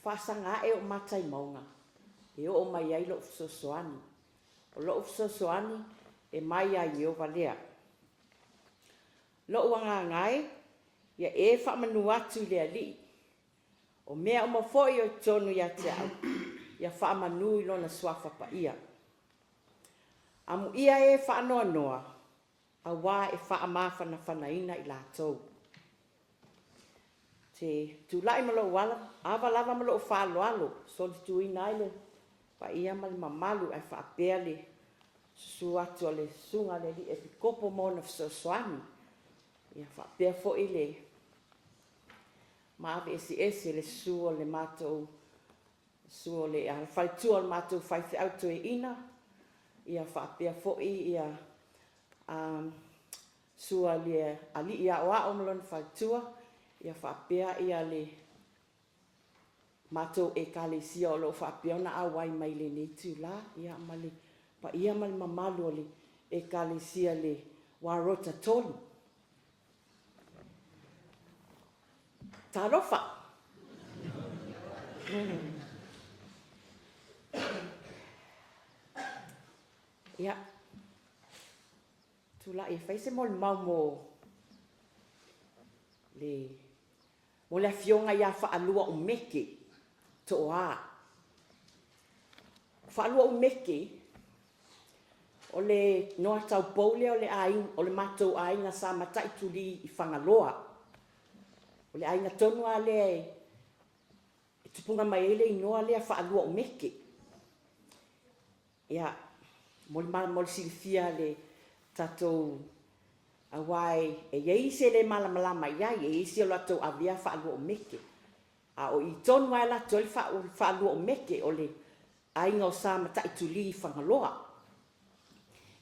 whaasanga e o matai maunga. E o mai ai lo sosoani. O lo sosoani e mai ai o valea. Lo wanga ngai, ia e whamanu atu lea li. O mea o mafoi o tonu ia te au. Ia whamanu i lona swafa pa ia. Amu ia e whaanoa noa. A wā e whaamawhana whanaina i lātou. Te tūlai malo wala, awa lava malo o whaaloalo. Soli tui naile. Pa ia mali mamalu ai whaapea le. Susu atu le sunga le li e pikopo mona fsoswani. Ia whaapea fo i le. Maawe esi le suo le mātou. Suo le whaitua le mātou whaife auto e ina. Ia whaapea fo i ia sua le ali ia oa o malon whaitua. Ia whaapea ia le mātou e kālesia o lo whaapea na awai mai le netu la. Ia mali, pa ia mali mamalu le e kālesia le warota tolu. Tarofa. Ia. Tula e whaise Molimau mo le fionga ia whaalua o meke to oa. Whaalua o meke o le noa tau poule o le aing, o le matou ainga sa matai tuli i whangaloa. O le ainga tonu a le e tupunga mai ele i noa lea whaalua o meke. Ia, moli silifia le tatou awai e yeise le malamalama iai, e yeise o latou avia whaalua o meke. A o i tonu ai latou le whaalua o meke o le ainga o sa matai tuli i whangaloa.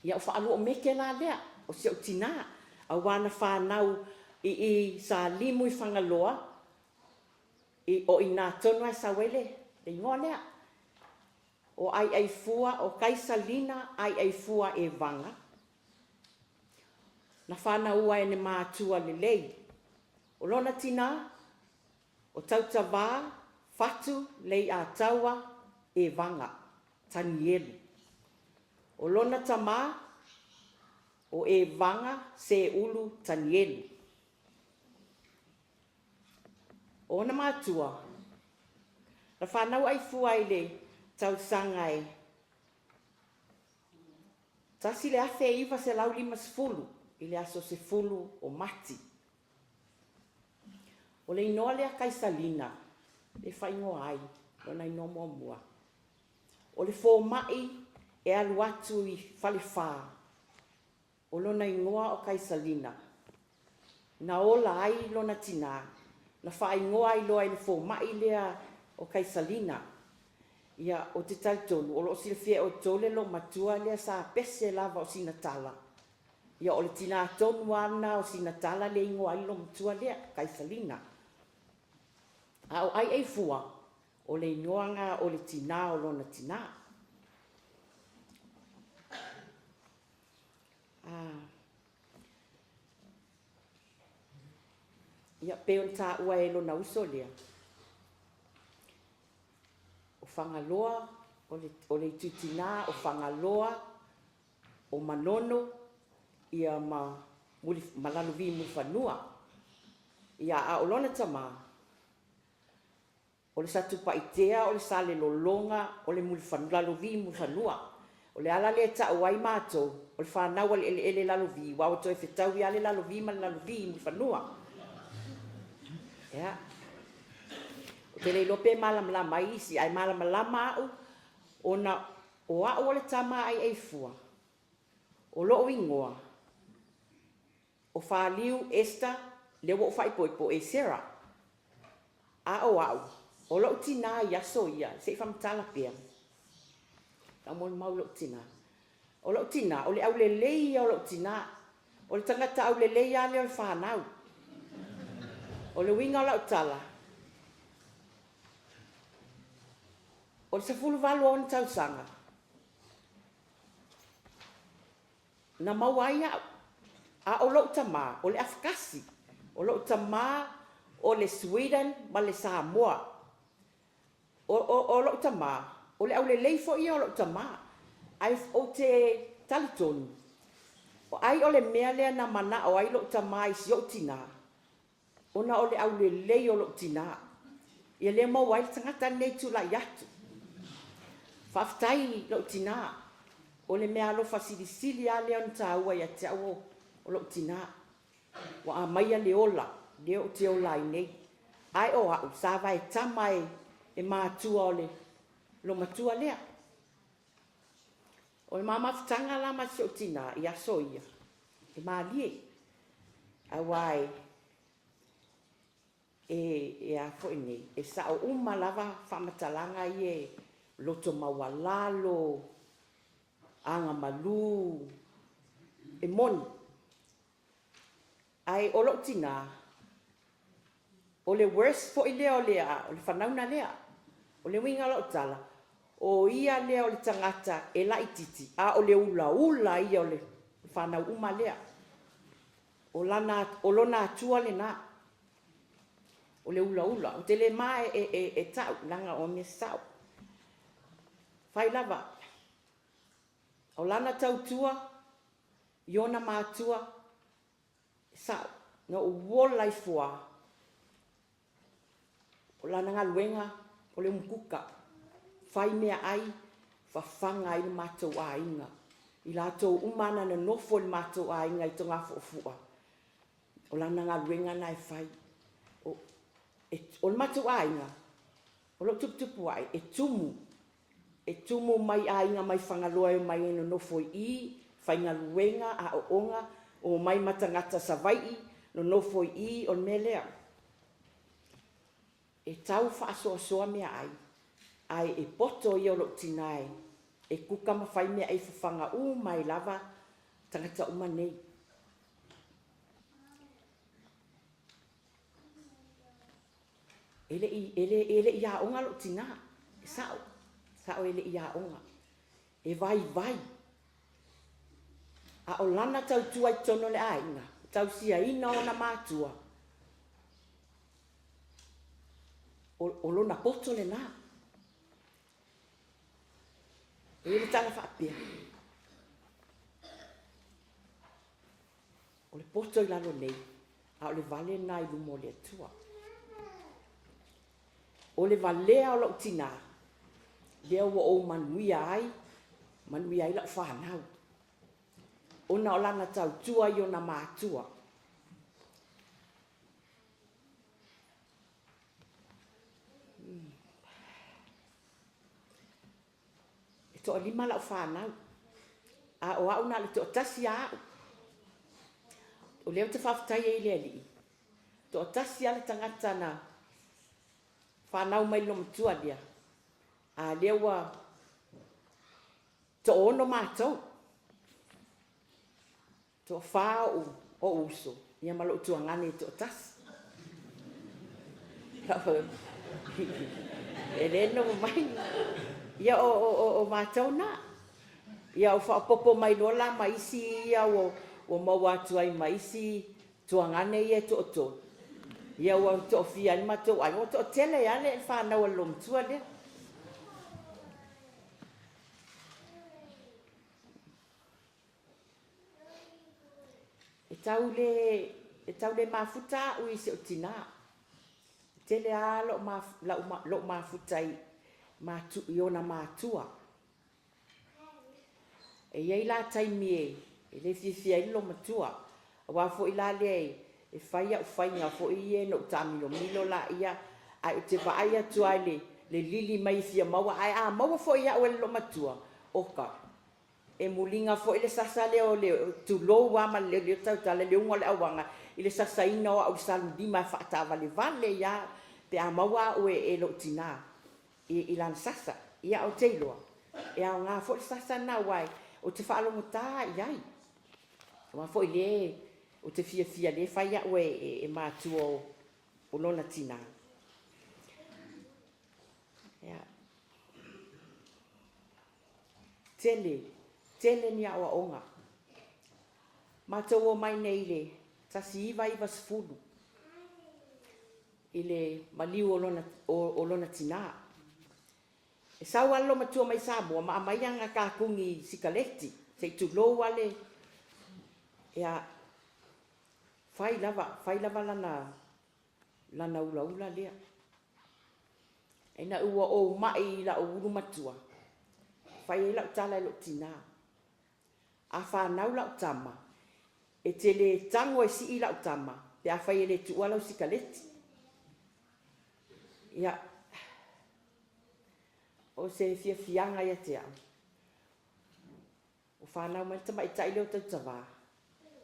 Ia o whaalua o meke la lea, o se o tina, a wana whanau i sa limu i whangaloa, o i nā tonu ai sa wele, le ingoa lea. O ai fua, o kaisalina, ai fua e vanga. Na whanau ai ne mātua le lei. O lona tina, o tautawā, fatu, lei a taua, e vanga, tanielu. O lona tama, o e vanga, se ulu, tanielu. O na mātua, na whanau ai fua i le tau sangai. Tasi le afe iwa se lau 50, i le aso se fulu o mati. O le inoa lea kaisalina, le whaingo ai, lona ino mua mua. O le fō mai e alu atu i whalewha. O lona ingoa o kaisalina. Na ola ai lona tina. Na whaingoa ai loa i le fō mai lea o kaisalina. Ia o te tautonu, o lo silfia o tole lo matua lea sa pese lava o sinatala. Ia o le tina tonu ana o sinatala le ingoa i lo matua lea kaisalina. A o ai fua, o le inoanga o le tina o lona tina. Ia peon ta ua e lona uso lea. O whangaloa, o le tutina, o whangaloa, o manono, ia malaluvi muli whanua. Ia a o lona tama, o le satu paitea, o le sale lolonga, o le laluvi muli whanua. O le ala le ta uai mātou, o le whanau ele laluvi, wau toi whetau i ale laluvi ma laluvi muli whanua. Ia. O te leilope malamalama isi, ai malamalama au, o au o le tama ai fua. O loo ingoa. O whaliu Esther, le wo whaipoipo Esera. A o au. O loo tina i aso ia, se whamtala pia. Ka Molimau loo tina. O loo tina, o le au le lei o loo tina. O le tangata au le lei a le o le whanau. O le winga o loo tala. O le sefulu walu o ni tausanga. Na mawai au. A o loo tama, o le Afkasi. O loo tama o le Sweden ma le Samoa. o lo tama o le au le lei fo ia o lo tama ai o te talitonu o ai o le mea lea na mana o ai lo tama i si o tina ona o le au le lei o lo tina ia le mau ai tangata nei tu la yatu faftai lo tina o le mea lo fasilisili a le on taua ia te au o lo tina wa a mai le ola le o te ola i nei ai o au sa vai tamai e mātua o le lo matua lea o le mamafutanga la ma si o tina i aso ia e malie awai e a fo nei e sa o uma lava famatalanga i e loto mawalalo anga malu e mon ai o lo tina o le worst fo i lea o lea o le whanauna lea o le winga lo tala o ia lea o le tangata e la ititi a o le ula ula ia o le whanau uma lea o lona atua le na o le ula ula o te le mai e tau langa o me sau fai lava o lana tautua iona mātua sau no wola i fua o lana ngaluenga o le mkuka fai mea ai fafanga ai le mātou a inga i lātou umana na nofo le mātou a inga i tonga fua o lana ngaluenga na e fai o le mātou a inga o lo tupu ai e tumu mai a inga mai whangaloa e mai eno nofo i fai ngaluenga a o onga o mai matangata savai no nofo i o melea e tau whaasoa mea ai e poto i o lo tinai e kuka mawhai mea e whawhanga mai lava tangata uma nei ele i a onga lo tina e sao ele i a onga e vai a o lana tau tua i tono le ainga tau sia ina o na mātua o lona poto le na e le tanga whaapea o le poto i lalo nei a o le vale na i lumo le atua o le valea o lo tina lea ua o manuia ai la whanau ona o lana tau tua i o na mātua e to o lima la whanau a o au na le to tasi a o leo te whaftai e le ali to tasi a le tangata na whanau mai lo mtua dia a lewa to ono mātou to whao o uso ia malo tua ngane to tas e reno mai ia o mātou na ia o whaopopo mai lola maisi ia o mawatu ai maisi tua ngane ia to ia o to fia ni mātou ai o to tele ia le whanau alom tua le e tau le mafuta ui se o tina tele a lo mafuta i ona mātua e iei la taimie e le fia i lo matua a wafo i la le e whaia o whainga fo i e no tamilo milo la ia ai o te whaai atu ai le lili mai fia maua ai a maua fo i a o e lo matua oka e mulinga fo ile sasa leo tu lo wa ma le tau tala le unga le awanga ile sasa ina o au salu di ma fata vale ya pe a maua o e lo tina i lan sasa ia o teilo e a nga fo sasa na wai o te fa lo mota ai wa fo ile o te fia le fa ya o e ma tu o lona tina ya tele ni awa onga. Mātou o mai nei le tasi iwa sifuru. I le maliu o lona tina. E sau alo matua mai Samoa ma mai anga kakungi sikaleti se tulo wale ia fai lava lana ula lea ina ua o mai la ulu matua fai la tala lo tina a fa nau la tama e tele tango e si la tama pe a fai le tu wala sikaleti ia o se fianga ia te o fa nau mai tama i tai lo tava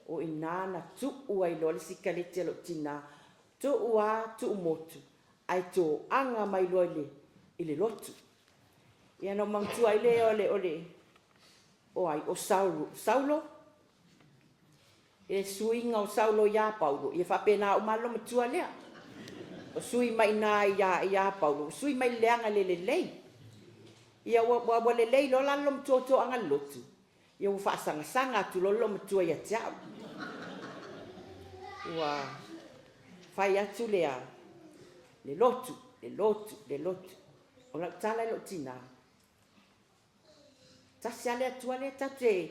o inana tu ua i lo sikaleti lo tina tu ua tu motu ai to anga mai loile ile lotu ia no mantua ile ole o ai o saulo e suinga o saulo ia Paulo ia fa pena o malo matua lea o sui mai na ia Paulo sui mai leanga lelei ia wa lelei lo lalo mtoto anga lotu ia fa sanga tu lo matua ia tia wa fai atu lea le lotu o la tala lo tina ta siale atua le tate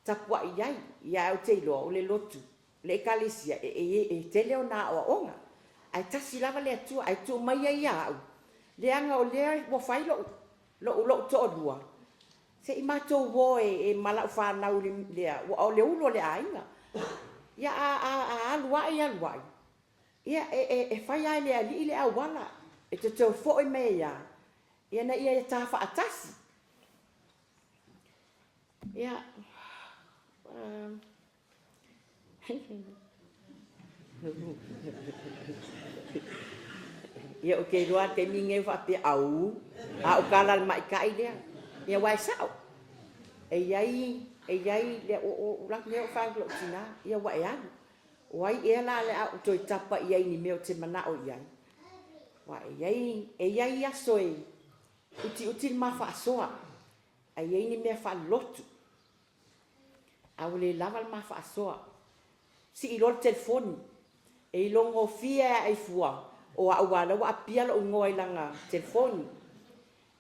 tapua iai ia o te lo le lotu le kalisia e tele ona o onga ai tasi lava le atua ai tu mai ia au le anga o le mo fai lo to lua se i mato wo e mala fa na le o le ulo le ainga ia a lua ia e fai ai le ali le awala e te fo e meia ia na ia ta fa atasi ia ia o ke roa te minge fa pe au a o kala mai kai le ia wai sao e iai le o la le fa lo tina ia wai anu wai e la le au toi tapa iai ni meo te mana o iai wai iai asoi uti ma fa soa ai iai ni me fa lotu au le lava ma fa soa si i lo telefoni e longo fia ai fua o a wala wa pia lo ngoi langa telefoni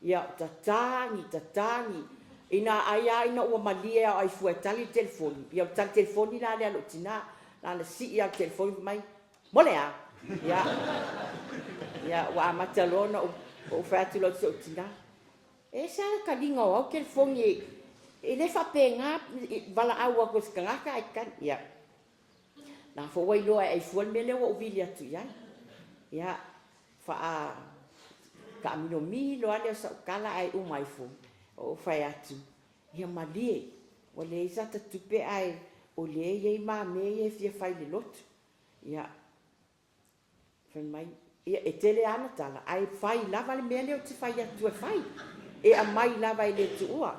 ia tatangi ina aya ina o malia ai fua tali telefoni ia tali telefoni la le lo tina la si ia telefoni mai molea ia wa matalona o fatu lo tina e sa kalinga o telefoni e le fa penga vala awa ko skanga ai kan ia na fo wai lo ai fo mele o vilia tu ia fa ka mino mi lo ale sa kala ai o mai fo o fa atu ia malie o le isa ta tupe ai o le ye ma me ye fie fai le lot ia fa mai ia e tele ana tala ai fai lava le mele o ti fai atu fai e a mai lava ile tu ua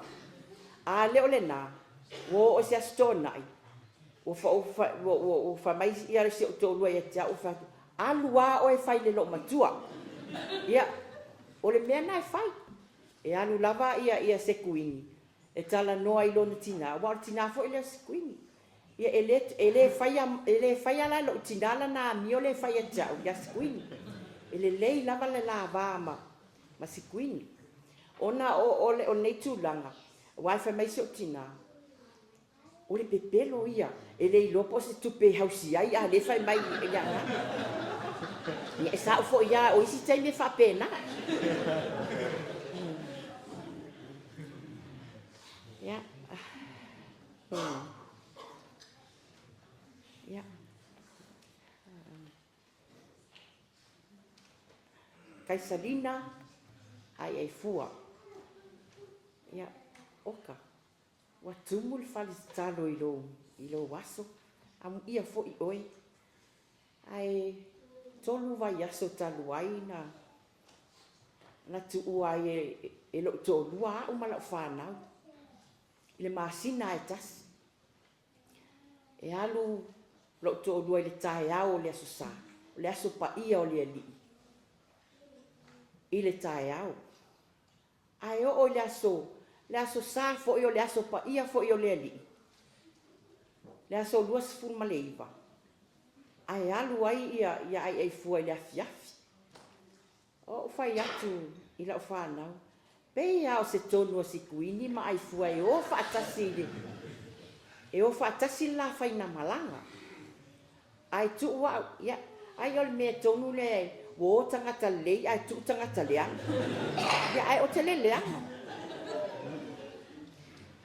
a le ole na o se stona o fa mai ia se to lo ia ja o fa alua o e fai le lo matua ia o le mena e fai e alu lava ia se kuini e tala noa i lona tina wa tina fo ile se kuini ia ele fai ala lo tina la na mi o le fai ja o ia se kuini ele lei lava le lava ma se kuini ona o nei tulanga wa fa mai se tina o le pepelo ia ele lopo se tupe hausi ai a le fai mai ia ia sa fo ia o isi tai me fa pena ia ia Kaisalina ai fua ia oka wa tumul fali talo i lo waso am ia fo i oi ai tolu vai aso talu ai na tu uai e lo to lua o mala fana le masina e tas e alu lo to lua le tai au le aso sa le aso pa ia o le ali ile tai au ai o le aso sa fo io le aso pa ia fo io le ali le aso lua sfur maleiva ai alu ai ia ai fu ile afiafi o fai atu ila fana Pea o se tonu o sikuini ma ai fua e o whaatasi le. E o whaatasi la whaina malanga. Ai tu wa ya ai ol me tonu le wo tangata le ai tu tangata le. Ya ai o te le le.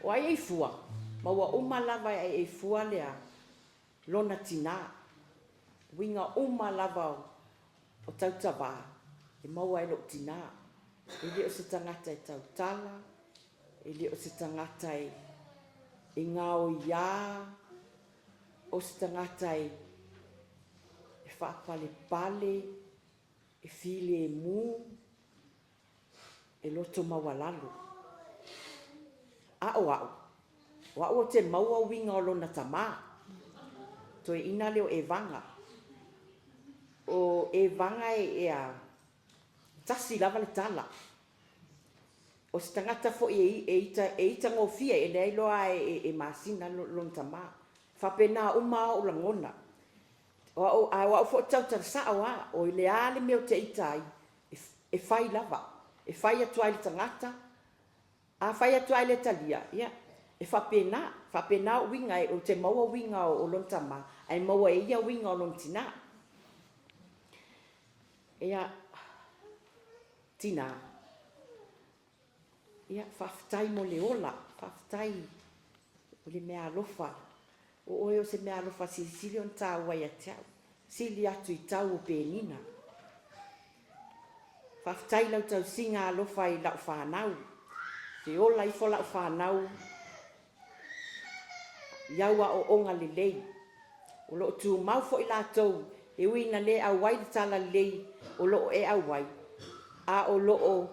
O ai fua. Ma wa uma lava ai fua le lona tina. Winga uma lava o tautava. E maua e lo tina. Ele o se tangata e tautala. Ele o se tangata e ngao ia. O se tangata e whaapale pale. E file e mu. E loto mawalalo. Ao ao. Wa o te maua winga o lona tama. To e ina leo e vanga. O e vanga e a tasi lava le tala. O se tangata fo e ita ngofia e nei loa e masina lona tama. Whapena uma o langona. O fo tau tarasa wa o le ale meo te itai e whai lava. E whai atu ai le tangata. A whai atu ai le talia. Yeah. E whapena winga e o te maua winga o lona tama. Ai maua e ia winga o lona tina. Ia tina. Ia whaftai mo le ola. Whaftai o le mea alofa. O oe o se mea alofa sili on tā wai a tau. Sili atu i tau o penina. Whaftai lau tau singa alofa i lau whanau. Te ola i fo lau whanau. Iaua o onga le lei. O lo tu mau fo i lātou. E uina le au wai le tala lei. O lo e au wai. A o lo o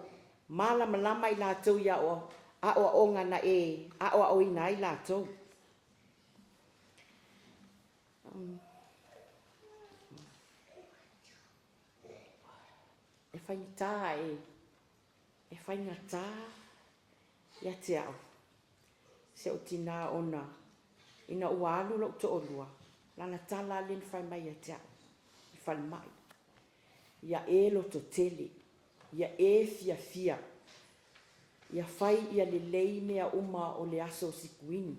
malama lama i lātou ia o. A o onga na e. A o ina i lātou. E whainita e. E whaingata. Ia te au. Se o tina ona. Ina ua alu lo to olua. Lana tala len whai mai a te au. I whai mai. Ia e lo to tele. Ia e fia fia. Ia whai ia le lei mea uma o le aso sikuini.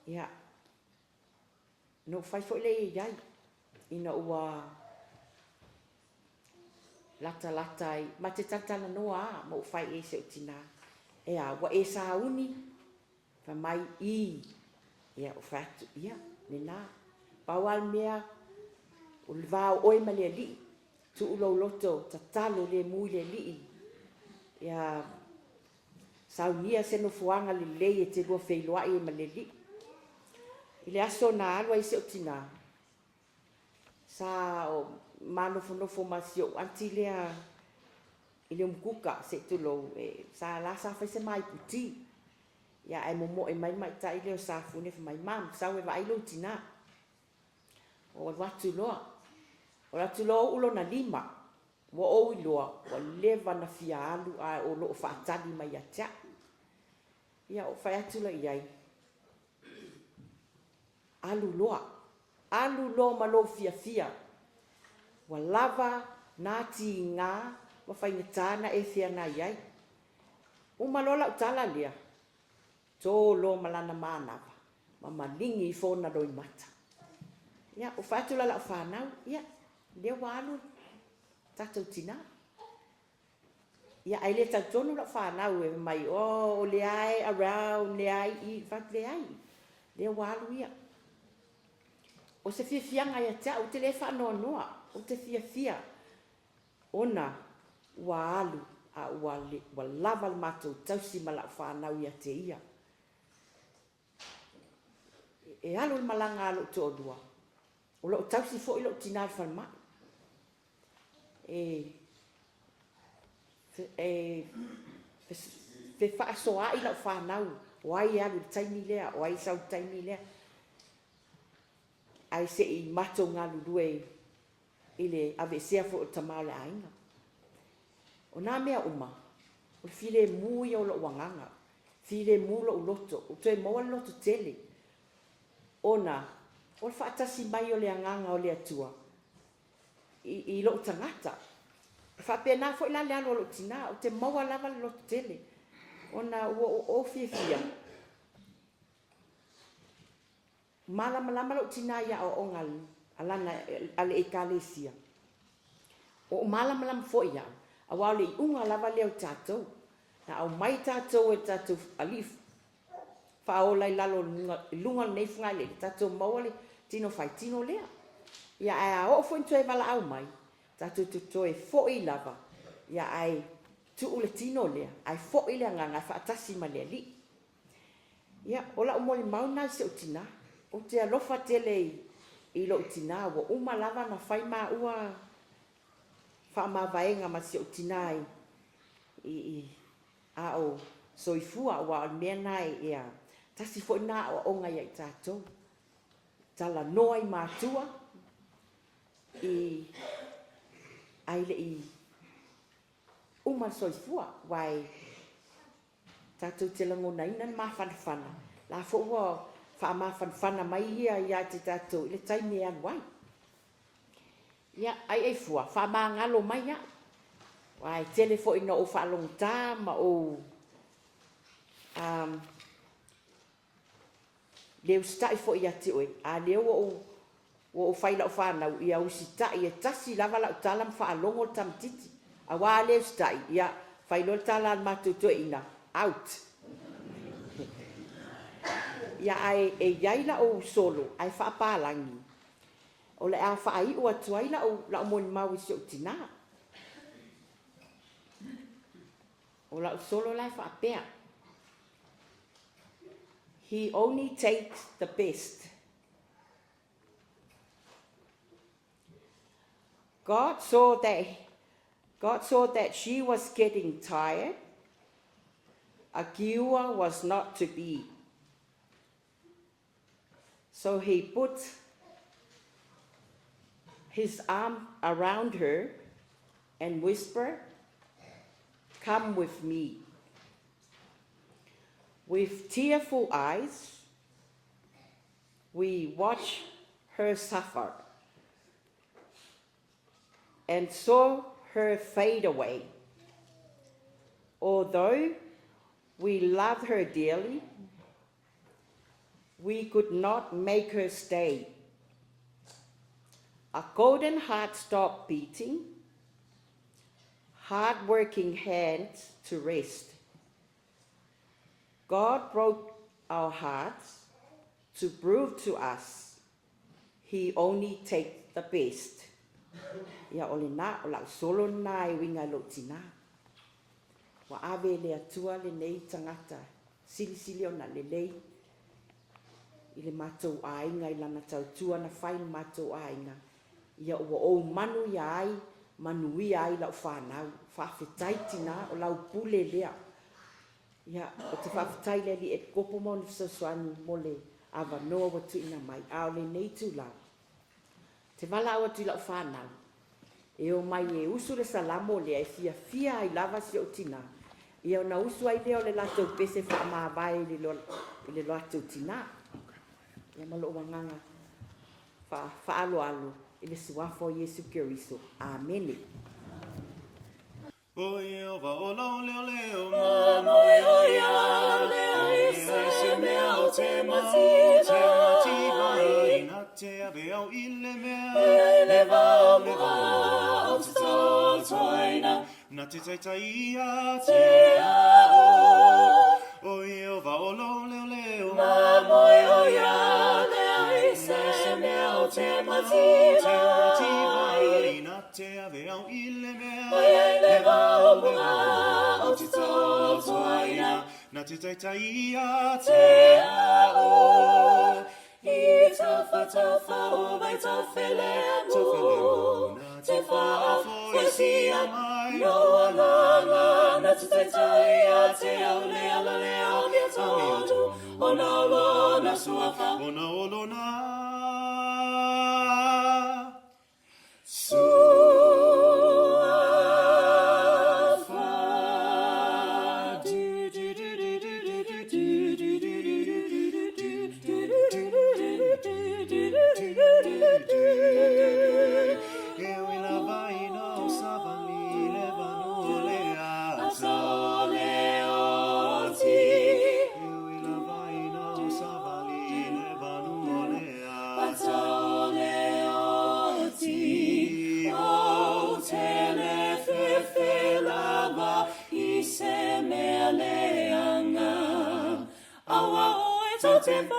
Ia. No whai fo le e iai. Ina ua lata lata ai. Ma te tatana noa a. Ma u whai e se o tina. Ea, wa e sa uni. Wha mai I. Ia o whatu. Ia, nena. Pawal mea. O le vāo oi ma le li. Tu ulo loto. Tatalo le mui le li. Ia. Saunia se no fuanga le lei e te lua wheiloa e ma le li. I le aso na alwa I se o tina. Sa o manofo ma si o anti lea. I le mkuka se tulo. Sa la sa whai se mai puti. Ia ai momo e mai ta I leo sa fune fa mai mam. Sa we vai lo tina. O watu loa. O watu loa ulo na lima. Wa o I loa. Wa leva na fia alu a o lo whaatali mai a tia. Ia o whai atu la iai. Alu loa. Alu loa ma lo fia fia. Wa lava na ti ngā. Wa whai ngatana e fia na iai. Uma lola utala lia. Tō lo malana mānawa. Ma malingi I fōna roi mata. Ia, o whātula la o whānau. Ia, lea wālu. Tātou tina. Ia, ai le tautonu la o whānau e mai. O le ai around, le ai I. Whāt le ai. Lea wālu ia. O se fia fianga ia tea. O te le whānoa noa. O te fia fia. Ona, wālu. A wa lava le mātou tausi ma la o whānau ia te ia. E alo le malanga alo to odua. O lo tausi fo I lo tina le whalmai. Fe whaasoa I la o whanau. O ai alu taimi lea. O ai sau taimi lea. Ai se I mato ngā lulue I le ave sea fo o tamau le ainga. O nā mea uma. O le file mui o lo wanganga. File mu lo loto. O te moa loto tele. Ona, o le whaatasi mai o le anganga o le atua. I lo tangata. whapena fo ila lea lo tina, o te maua lava lo tele. Ona o fia. Malama lo tina ia o ongal, alana ale e kalesia. O malama fo ia, a wale I unga lava leo tātou. Na au mai tātou e tātou alif. Whaola I lalo lunga nei whunga le, tātou mawale tino whai tino lea. Ia ai a o fo intoe wala au mai, tātou tutoe fo I lava. Ia ai tu ule tino lea, ai fo I lea nganga whaatasi ma lea li. Ia, ola o Molimau nai se utina. O te alofa tele I lo utina, wa uma lava na whai maa ua wha vaenga ma se utina I a o soifua wa mea nai ia. Tasi fo ina o onga ia I tātou. Tala noa I mātua. Aile I uma soifua wai tātou te langona ina ma whanawhana. La fo ua wha ma whanawhana mai ia te tātou ile taime anu wai. Ia ai fua, wha ma ngalo mai ia. Wai tele fo ina o whaalong tā ma o leo stai fo ia te oe. A leo o whaila o whanau ia usita ia tasi lava la utalam whaalongo tamtiti. A wā leo stai ia whailo tala matuto ina. Out. Ia ai e yaila o solo ai whaapalangi. O le a whaai o atuai la o Molimau I se o tina. O la o solo lai whaapea. He only takes the best. God saw that she was getting tired. A giver was not to be. So he put his arm around her and whispered, "Come with me." With tearful eyes, we watched her suffer and saw her fade away. Although we loved her dearly, we could not make her stay. A golden heart stopped beating, hard-working hands to rest. God broke our hearts to prove to us He only takes the best. Ia ole na o la solo na I winga lo tina. Wa ave le atua le nei tangata. Sili o na le lei. I le mātou ainga I lana tautua na whai mātou ainga. Ia o manu ia ai, manu ia ai lau whanau. Whawhetai tina o lau pule lea. Ia, o te whawhetai le li e kopo mo ni fisoswani mo le awa noa watu ina mai. A o le nei tu lau. Te wala awa tu lau whanau. E o mai e usu le salamo le e fia ai lava si o tina. Ia o na usu ai leo le lato pese wha maa vai le lato tina. Ia malo wanganga wha alo i le suafo Yesu Keriso. Amen. O Jehovah, o lao leo mano o ia lea isa se mea o te mati vai na te ave au I le mea le vau o te tau toina na te taitai ia te ao. O Jehovah, o lao leo mano o ia lea isa se mea o te mati vai na te ave au I le mea le vau o te tau toina na te taitai ia te ao. I tawha o mai tawhele mo te whaafo I sia mai no alanga na te taitai ia te au le ala le au mea tonu o na olona suafa o na olona Molimau,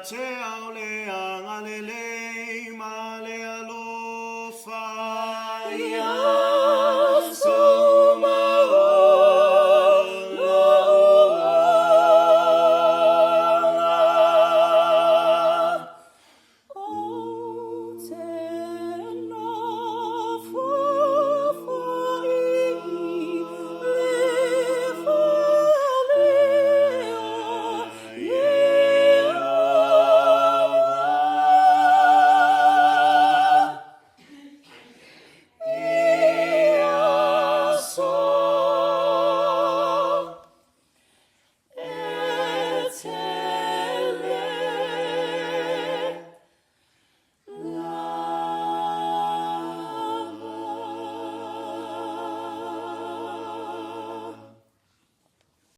te ao le anga le le